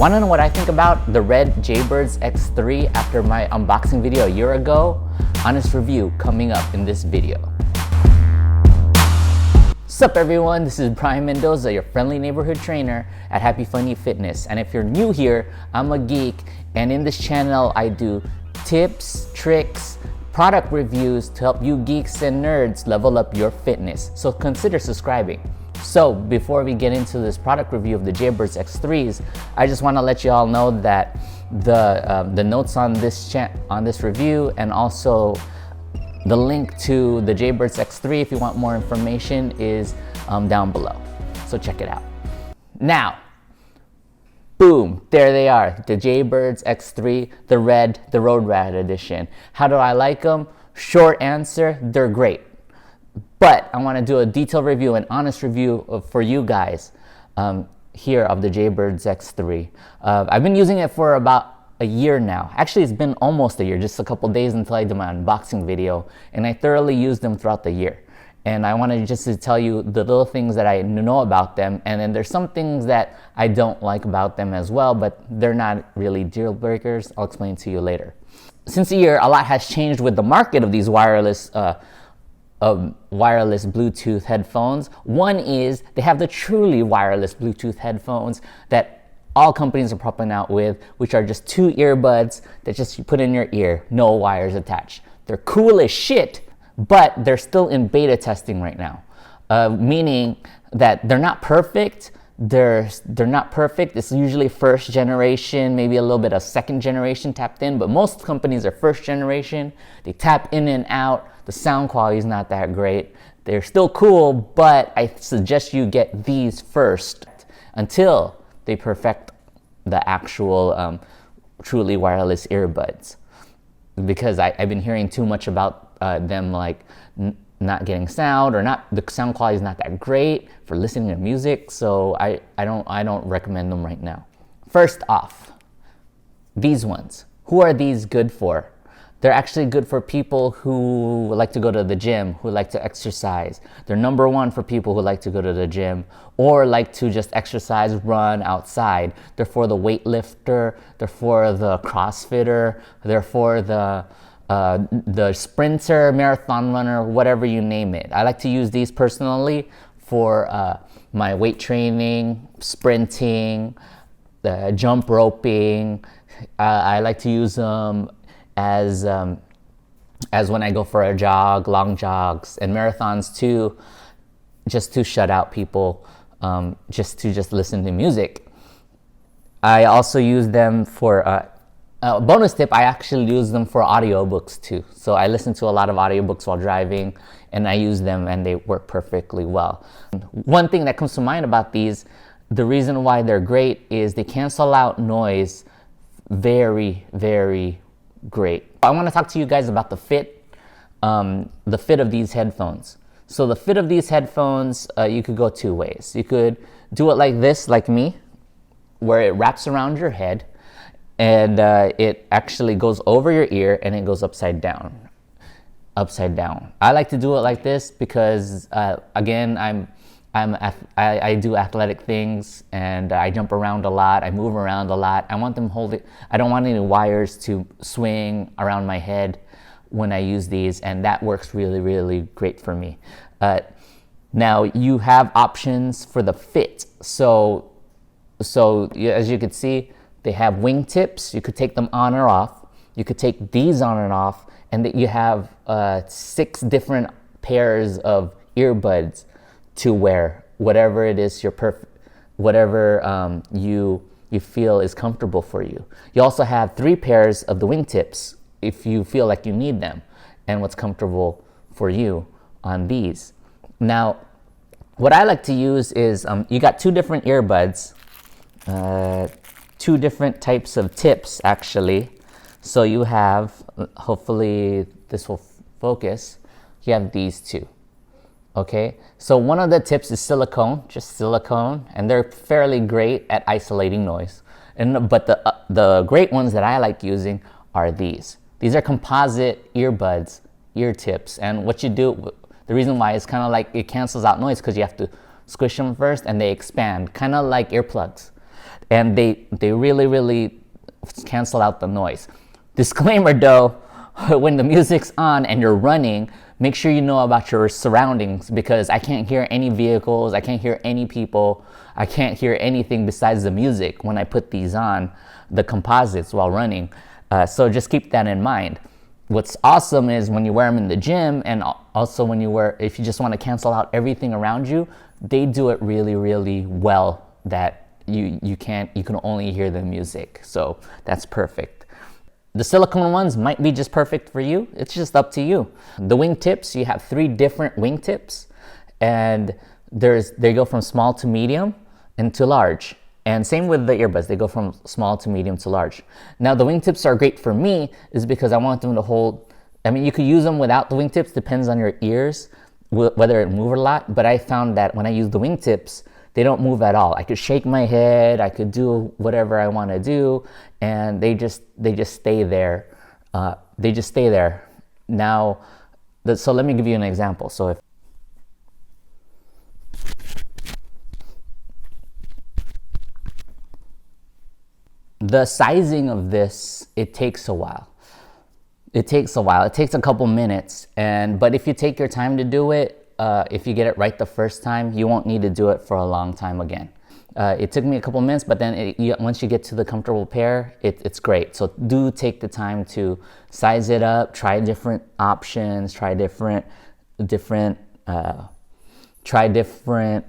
Want to know what I think about the red Jaybirds X3 after my unboxing video a year ago? Honest review coming up in this video. What's up everyone, this is Brian Mendoza, your friendly neighborhood trainer at HappyFunnyFitness. And if you're new here, I'm a geek, and in this channel I do tips, tricks, product reviews to help you geeks and nerds level up your fitness. So consider subscribing. So before we get into this product review of the Jaybirds X3s, I just want to let you all know that the notes on this review, and also the link to the Jaybirds X3 if you want more information, is down below. So check it out. Now, boom, there they are, the Jaybirds X3, the Road Rat edition. How do I like them? Short answer, they're great. But I want to do a detailed review, an honest review for you guys here of the Jaybirds X3. I've been using it for about a year now. Actually, it's been almost a year, just a couple days until I did my unboxing video, and I thoroughly used them throughout the year. And I wanted just to tell you the little things that I know about them, and then there's some things that I don't like about them as well, but they're not really deal breakers. I'll explain to you later. Since a year, a lot has changed with the market of these wireless Bluetooth headphones. One is they have the truly wireless Bluetooth headphones that all companies are popping out with, which are just two earbuds that just you put in your ear, no wires attached. They're cool as shit, but they're still in beta testing right now, meaning that they're not perfect. They're not perfect. It's usually first generation, maybe a little bit of second generation tapped in, but most companies are first generation. They tap in and out. The sound quality is not that great. They're still cool, but I suggest you get these first until they perfect the actual truly wireless earbuds, because I've been hearing too much about them like not getting sound, or the sound quality is not that great for listening to music. So I don't recommend them right now. First off, these ones. Who are these good for? They're actually good for people who like to go to the gym, who like to exercise. They're number one for people who like to go to the gym or like to just exercise, run outside. They're for the weightlifter, they're for the CrossFitter, they're for the sprinter, marathon runner, whatever you name it. I like to use these personally for my weight training, sprinting, jump roping. I like to use them as when I go for a jog, long jogs, and marathons too, just to shut out people, just to listen to music. I also use them for bonus tip, I actually use them for audiobooks too. So I listen to a lot of audiobooks while driving, and I use them and they work perfectly well. One thing that comes to mind about these, the reason why they're great is they cancel out noise very, very great. I want to talk to you guys about the fit of these headphones. So the fit of these headphones, you could go two ways. You could do it like this, like me, where it wraps around your head, and it actually goes over your ear and it goes upside down. I like to do it like this because again, I do athletic things and I jump around a lot. I move around a lot. I want them holding. I don't want any wires to swing around my head when I use these, and that works really, really great for me. Now you have options for the fit. So as you can see, they have wingtips. You could take them on or off. You could take these on and off, and you have 6 different pairs of earbuds to wear, whatever it is whatever you feel is comfortable for you. You also have 3 pairs of the wingtips if you feel like you need them, and what's comfortable for you on these. Now, what I like to use is you got 2 different earbuds, 2 different types of tips actually. So you have, hopefully this will focus, you have these 2. Okay, so one of the tips is silicone, just silicone, and they're fairly great at isolating noise. But the great ones that I like using are these. These are composite earbuds, ear tips, and what you do, the reason why is kind of like it cancels out noise because you have to squish them first and they expand, kind of like earplugs. and they really cancel out the noise. Disclaimer though, when the music's on and you're running, make sure you know about your surroundings, because I can't hear any vehicles, I can't hear any people, I can't hear anything besides the music when I put these on, the composites, while running. So just keep that in mind. What's awesome is when you wear them in the gym, and also when you wear, if you just want to cancel out everything around you, they do it really well, that you can only hear the music. So that's perfect. The silicone ones might be just perfect for you. It's just up to you. The wingtips, you have 3 different wingtips, and they go from small to medium and to large. And same with the earbuds, they go from small to medium to large. Now the wingtips are great for me is because I want them to hold, I mean, you could use them without the wingtips, depends on your ears, whether it move a lot, but I found that when I use the wingtips, they don't move at all. I could shake my head, I could do whatever I want to do, and they just stay there. They just stay there. Now, so let me give you an example. So if the sizing of this, it takes a while. It takes a couple minutes, but if you take your time to do it, if you get it right the first time, you won't need to do it for a long time again. It took me a couple minutes, but then once you get to the comfortable pair, it's great. So do take the time to size it up, try different options, try different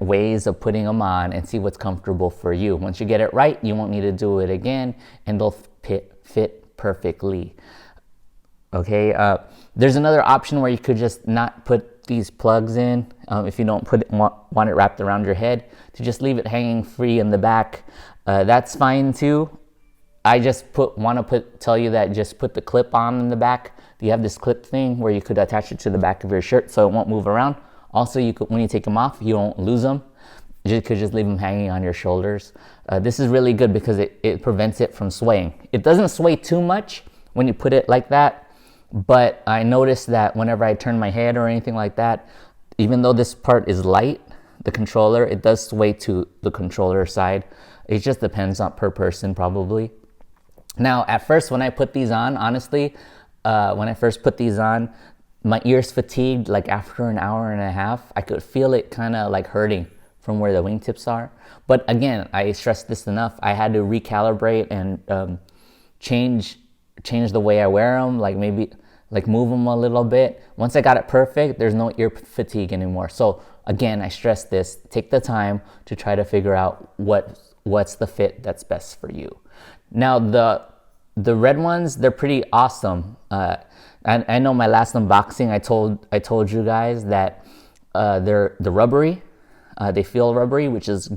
ways of putting them on, and see what's comfortable for you. Once you get it right, you won't need to do it again, and they'll fit perfectly. Okay, there's another option where you could just not put these plugs in, if you don't want it wrapped around your head, to just leave it hanging free in the back. That's fine too. I just tell you that just put the clip on in the back. You have this clip thing where you could attach it to the back of your shirt so it won't move around. Also, when you take them off, you won't lose them. You could just leave them hanging on your shoulders. This is really good because it prevents it from swaying. It doesn't sway too much when you put it like that, but I noticed that whenever I turn my head or anything like that, even though this part is light, the controller, it does sway to the controller side. It just depends on per person probably. Now, at first when I put these on, honestly, when I first put these on, my ears fatigued like after an hour and a half. I could feel it kind of like hurting from where the wingtips are. But again, I stressed this enough. I had to recalibrate and change the way I wear them, like maybe like move them a little bit. Once I got it perfect, there's no ear fatigue anymore. So again, I stress this, take the time to try to figure out what's the fit that's best for you. Now the red ones, they're pretty awesome. I know my last unboxing, I told you guys that they're rubbery. They feel rubbery, which is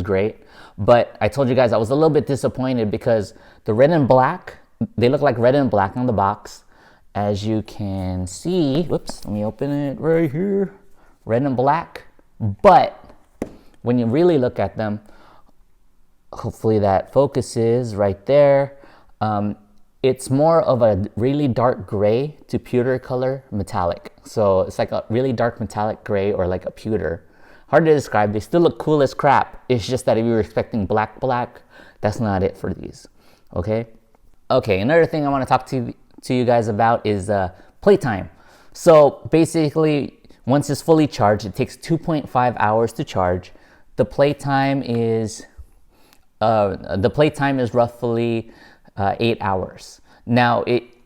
great. But I told you guys I was a little bit disappointed because the red and black, they look like red and black on the box. As you can see, whoops, let me open it right here. Red and black. But when you really look at them, hopefully that focuses right there. It's more of a really dark gray to pewter color metallic. So it's like a really dark metallic gray or like a pewter. Hard to describe. They still look cool as crap. It's just that if you were expecting black, that's not it for these. Okay, another thing I want to talk to you guys about is playtime. So basically, once it's fully charged, it takes 2.5 hours to charge. The playtime is roughly 8 hours. Now,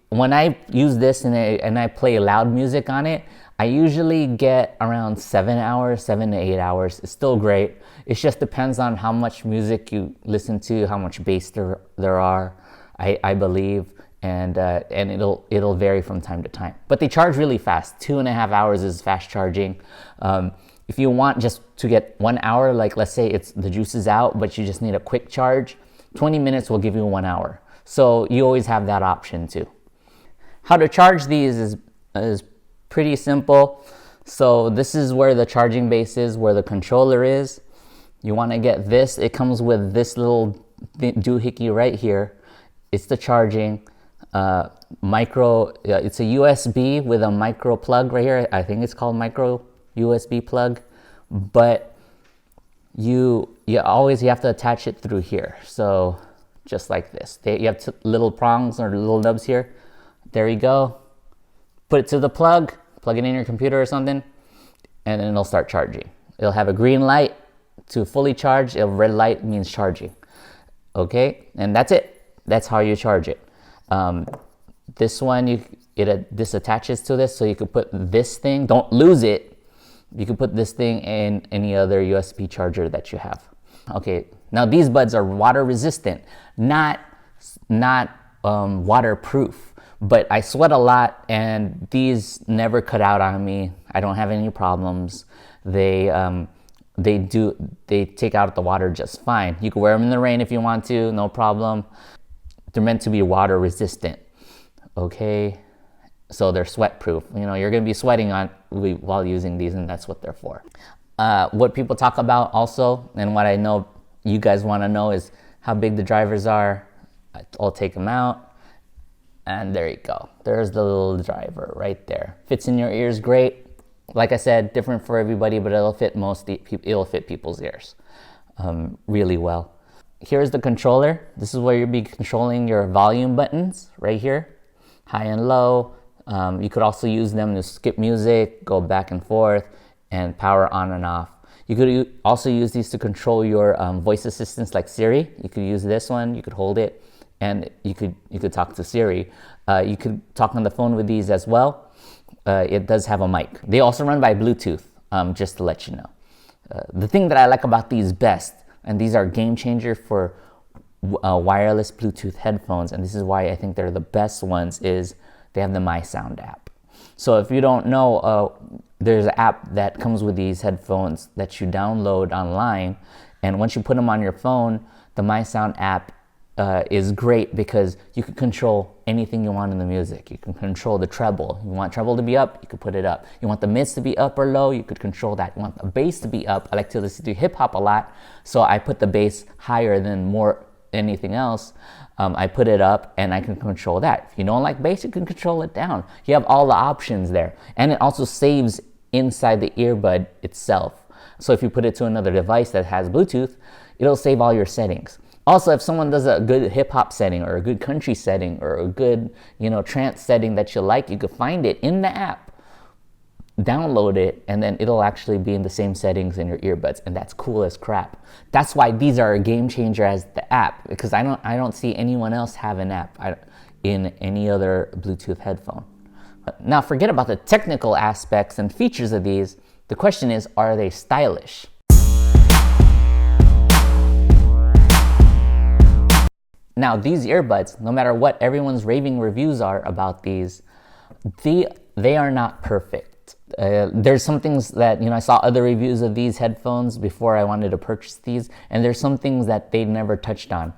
when I use this and I play loud music on it, I usually get around 7 to 8 hours. It's still great. It just depends on how much music you listen to, how much bass there are, I believe, and it'll vary from time to time. But they charge really fast. 2.5 hours is fast charging. If you want just to get 1 hour, like let's say the juice is out, but you just need a quick charge, 20 minutes will give you 1 hour. So you always have that option too. How to charge these is pretty simple. So this is where the charging base is, where the controller is. You want to get this. It comes with this little doohickey right here. It's the charging micro. It's a USB with a micro plug right here. I think it's called micro USB plug. But you have to attach it through here. So just like this, you have little prongs or little nubs here. There you go. Put it to the plug it in your computer or something, and then it'll start charging. It'll have a green light to fully charge. A red light means charging. Okay, and that's it. That's how you charge it. This one, this attaches to this, so you could put this thing. Don't lose it. You can put this thing in any other USB charger that you have. Okay, now these buds are water resistant, not waterproof. But I sweat a lot, and these never cut out on me. I don't have any problems. They take out the water just fine. You can wear them in the rain if you want to, no problem. They're meant to be water resistant. Okay, so they're sweat proof. You're gonna be sweating while using these, and that's what they're for. What people talk about also, and what I know you guys want to know, is how big the drivers are. I'll take them out. And there you go. There's the little driver right there. Fits in your ears great. Like I said, different for everybody, but it'll fit people's ears really well. Here's the controller. This is where you'll be controlling your volume buttons right here, high and low. You could also use them to skip music, go back and forth, and power on and off. You could also use these to control your voice assistants like Siri. You could use this one. You could hold it, and you could talk to Siri. You could talk on the phone with these as well. It does have a mic. They also run by Bluetooth, just to let you know. The thing that I like about these best, and these are game changer for wireless Bluetooth headphones, and this is why I think they're the best ones, is they have the My Sound app. So if you don't know, there's an app that comes with these headphones that you download online, and once you put them on your phone, the My Sound app is great because you can control anything you want in the music. You can control the treble. You want treble to be up, you could put it up. You want the mids to be up or low, you could control that. You want the bass to be up. I like to listen to hip hop a lot, so I put the bass higher than anything else. I put it up and I can control that. If you don't like bass, you can control it down. You have all the options there. And it also saves inside the earbud itself. So if you put it to another device that has Bluetooth, it'll save all your settings. Also, if someone does a good hip-hop setting or a good country setting or a good, trance setting that you like, you could find it in the app, download it, and then it'll actually be in the same settings in your earbuds, and that's cool as crap. That's why these are a game changer as the app, because I don't see anyone else have an app in any other Bluetooth headphone. Now, forget about the technical aspects and features of these. The question is, are they stylish? Now, these earbuds, no matter what everyone's raving reviews are about these, they are not perfect. There's some things that, I saw other reviews of these headphones before I wanted to purchase these, and there's some things that they never touched on.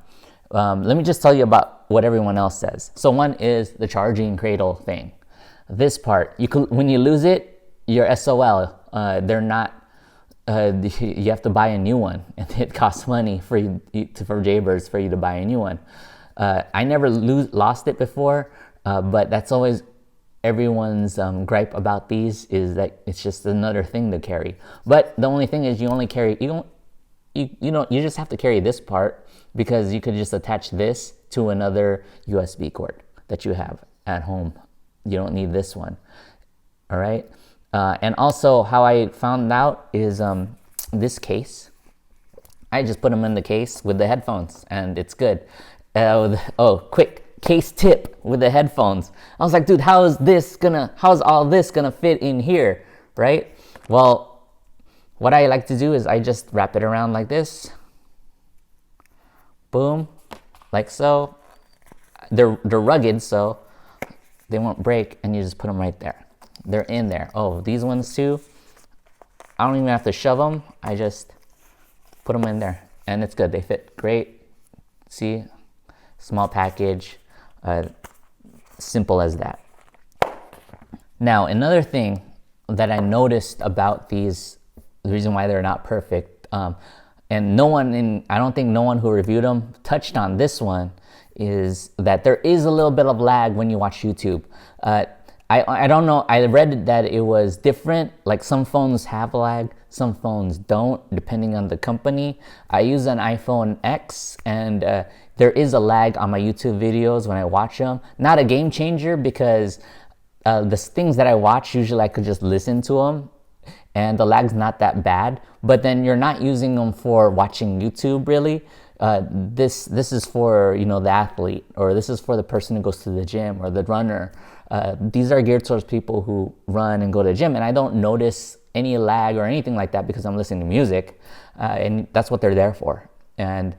Let me just tell you about what everyone else says. So one is the charging cradle thing. This part, when you lose it, you're SOL. They're not. You have to buy a new one, and it costs money for Jaybirds for you to buy a new one. I never lost it before, but that's always everyone's gripe about these, is that it's just another thing to carry. But the only thing is, you just have to carry this part, because you could just attach this to another USB cord that you have at home. You don't need this one. All right. And also, how I found out is this case. I just put them in the case with the headphones, and it's good. Quick case tip with the headphones. I was like, dude, how's all this gonna fit in here, right? Well, what I like to do is I just wrap it around like this. Boom, like so. They're rugged, so they won't break, and you just put them right there. They're in there. Oh, these ones too. I don't even have to shove them. I just put them in there, and it's good. They fit great. See, small package, simple as that. Now, another thing that I noticed about these, the reason why they're not perfect, and I don't think no one who reviewed them touched on this one, is that there is a little bit of lag when you watch YouTube. I don't know. I read that it was different. Like some phones have lag, some phones don't, depending on the company. I use an iPhone X, and there is a lag on my YouTube videos when I watch them. Not a game changer, because the things that I watch, usually I could just listen to them, and the lag's not that bad. But then you're not using them for watching YouTube, really. This is for, you know, the athlete, or this is for the person who goes to the gym, or the runner. These are geared towards people who run and go to the gym, and I don't notice any lag or anything like that because I'm listening to music, and that's what they're there for. And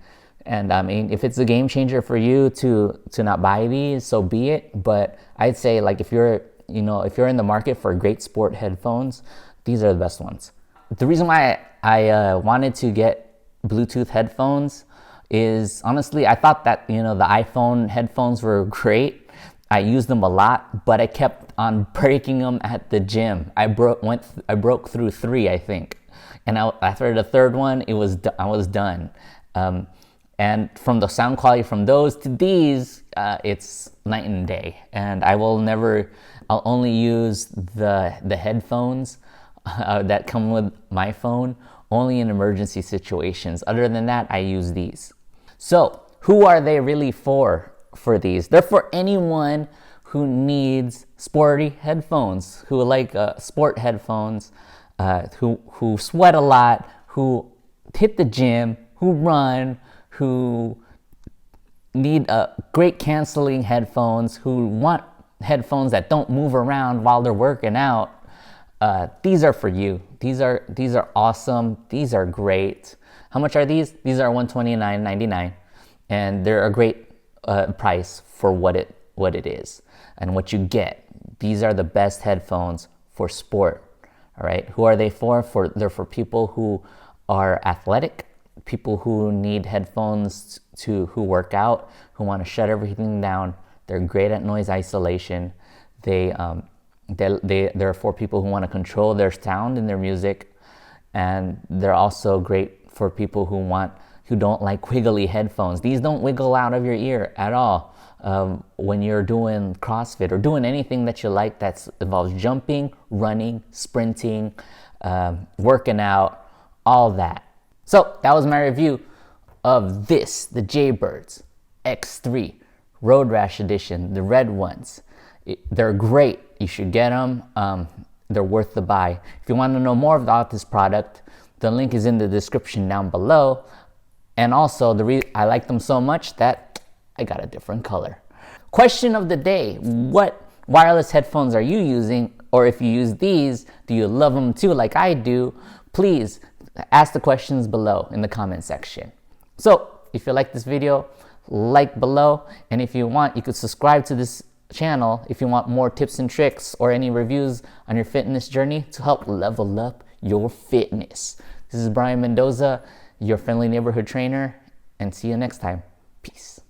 I mean, if it's a game changer for you to not buy these, so be it. But I'd say, like, if you're in the market for great sport headphones, these are the best ones. The reason why I wanted to get Bluetooth headphones is, honestly, I thought that, you know, the iPhone headphones were great. I used them a lot, but I kept on breaking them at the gym. I broke through 3, I think, and after the third one, I was done. And from the sound quality from those to these, it's night and day. And I'll only use the headphones that come with my phone only in emergency situations. Other than that, I use these. So who are they really for these? They're for anyone who needs sporty headphones, who like sport headphones, who sweat a lot, who hit the gym, who run, who need great canceling headphones, who want headphones that don't move around while they're working out. These are for you. These are awesome. These are great. How much are these? These are $129.99, and they're a great price for what it is and what you get. These are the best headphones for sport. All right. Who are they for? They're for people who are athletic, people who need headphones who work out, who want to shut everything down. They're great at noise isolation. They're for people who want to control their sound in their music, and they're also great for people who don't like wiggly headphones. These don't wiggle out of your ear at all. When you're doing CrossFit or doing anything that you like that involves jumping, running, sprinting, working out, all that. So that was my review of the Jaybirds X3 Road Rash Edition, the red ones. They're great. You should get them. They're worth the buy. If you want to know more about this product, the link is in the description down below. And also, I like them so much that I got a different color. Question of the day: what wireless headphones are you using? Or if you use these, do you love them too like I do? Please ask the questions below in the comment section. So if you like this video, like below. And if you want, you could subscribe to this channel if you want more tips and tricks or any reviews on your fitness journey to help level up your fitness. This is Brian Mendoza, your friendly neighborhood trainer, and see you next time. Peace.